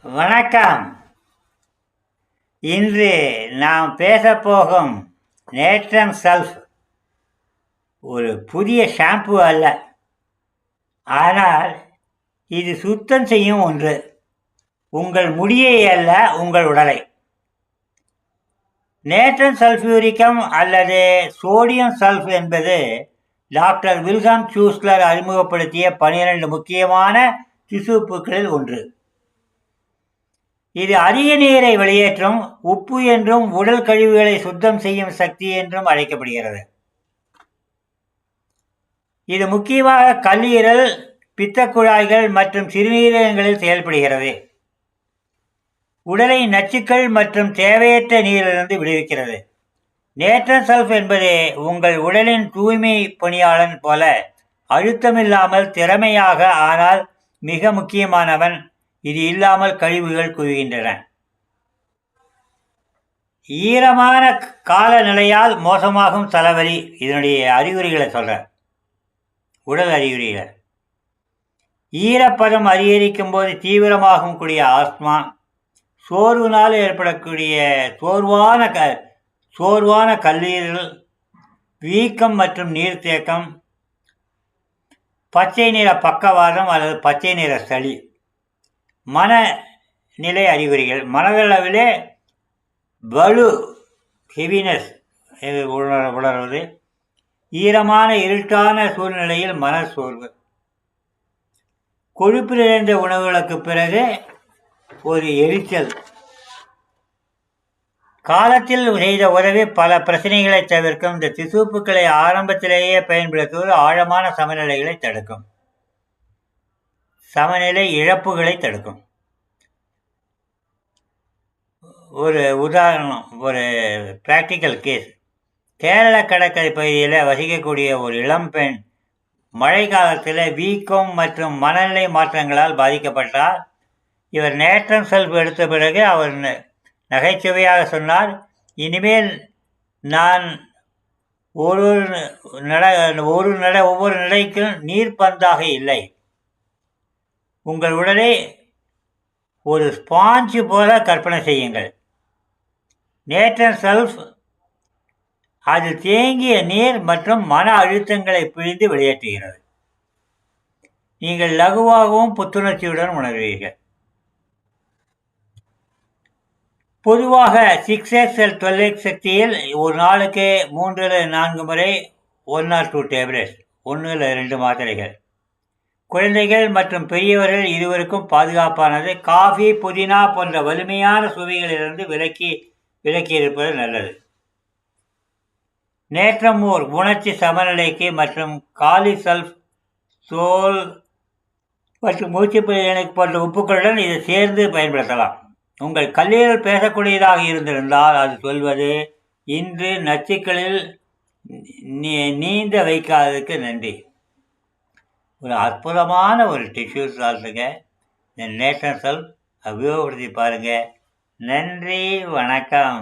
வணக்கம். இன்று நாம் பேசப்போகும் நேட்ரம் சல்ஃப் ஒரு புதிய ஷாம்பு அல்ல, ஆனால் இது சுத்தம் செய்யும் ஒன்று. உங்கள் முடியை அல்ல, உங்கள் உடலை. நேட்ரம் சல்ஃபியூரிக்கம் அல்லது சோடியம் சல்ஃப் என்பது டாக்டர் வில்ஹம் ஷூஸ்லர் அறிமுகப்படுத்திய 12 முக்கியமான திசுப்புக்களில் ஒன்று. இது அதிக நீரை வெளியேற்றும் உப்பு என்றும் உடல் கழிவுகளை சுத்தம் செய்யும் சக்தி என்றும் அழைக்கப்படுகிறது. இது முக்கியமாக கல்லீரல், பித்தக்குழாய்கள் மற்றும் சிறுநீரகங்களில் செயல்படுகிறது. உடலை நச்சுக்கள் மற்றும் தேவையற்ற நீரிலிருந்து விடுவிக்கிறது. நேட்ரம் சல்ஃப் என்பது உங்கள் உடலின் தூய்மை பணியாளன் போல அழுத்தமில்லாமல் திறமையாக, ஆனால் மிக முக்கியமானவன், இது இல்லாமல் கழிவுகள் குவிகின்றன. ஈரமான காலநிலையால் மோசமாகும் தலைவலி, இதனுடைய அறிகுறிகளை சொல்கிறேன். உடல் அறிகுறிகள்: ஈரப்பதம் அதிகரிக்கும் போது தீவிரமாகும் கூடிய ஆஸ்துமா, சோர்வுனால் ஏற்படக்கூடிய சோர்வான கல்லீரல், வீக்கம் மற்றும் நீர்த்தேக்கம், பச்சை நிற பக்கவாதம் அல்லது பச்சை நிற சளி. மனநிலை அறிகுறிகள்: மனதளவிலே வலு, ஹெவினஸ் உணர்வது, ஈரமான இருட்டான சூழ்நிலையில் மனச்சோர்வு, கொழுப்பு நிறைந்த உணவுகளுக்கு பிறகு ஒரு எரிச்சல். காலத்தில் செய்த உதவி பல பிரச்சனைகளை தவிர்க்கும். இந்த திசுப்புக்களை ஆரம்பத்திலேயே பயன்படுத்துவது ஆழமான சமநிலைகளை தடுக்கும், சமநிலை இழப்புகளை தடுக்கும். ஒரு உதாரணம், ஒரு பிராக்டிக்கல் கேஸ். கேரள கடற்கரை பகுதியில் வசிக்கக்கூடிய ஒரு இளம் பெண் மழை காலத்தில் வீக்கம் மற்றும் மனநிலை மாற்றங்களால் பாதிக்கப்பட்டார். இவர் நேட்ரம் சல்ஃப் எடுத்த பிறகு அவர் நகைச்சுவையாக சொன்னார், இனிமேல் நான் ஒவ்வொரு நடைக்கும் நீர்ப்பந்தாக இல்லை. உங்கள் உடலை ஒரு ஸ்பாஞ்சு போல கற்பனை செய்யுங்கள். நேட்ரம் சல்ஃப் அது தேங்கிய நீர் மற்றும் மன அழுத்தங்களை பிழிந்து வெளியேற்றுகிறது. நீங்கள் லகுவாகவும் புத்துணர்ச்சியுடன் உணர்வீர்கள். பொதுவாக 6x 12x சக்தியில் ஒரு நாளுக்கு 3-4 முறை 1 or 2 டேப்லெட்ஸ், 1-2 மாத்திரைகள். குழந்தைகள் மற்றும் பெரியவர்கள் இருவருக்கும் பாதுகாப்பானது. காஃபி, புதினா போன்ற வலிமையான சுவைகளிலிருந்து விலக்கி இருப்பது நல்லது. நேட்ரம் ஓர் உணர்ச்சி சமநிலைக்கு மற்றும் காலிசல்ஃப், சோல் மற்றும் மூச்சுப்பயிற்சி போன்ற உப்புக்களுடன் இதை சேர்ந்து பயன்படுத்தலாம். உங்கள் கல்லீரல் பேசக்கூடியதாக இருந்திருந்தால் அது சொல்வது, இன்று நச்சுக்களில் நீந்த வைக்காததுக்கு நன்றி. ஒரு அற்புதமான ஒரு டிஷ்யூ சால்ட்டுங்க. இந்த நேட்ரம் சல்ஃப் உபயோகப்படுத்தி பாருங்கள். நன்றி, வணக்கம்.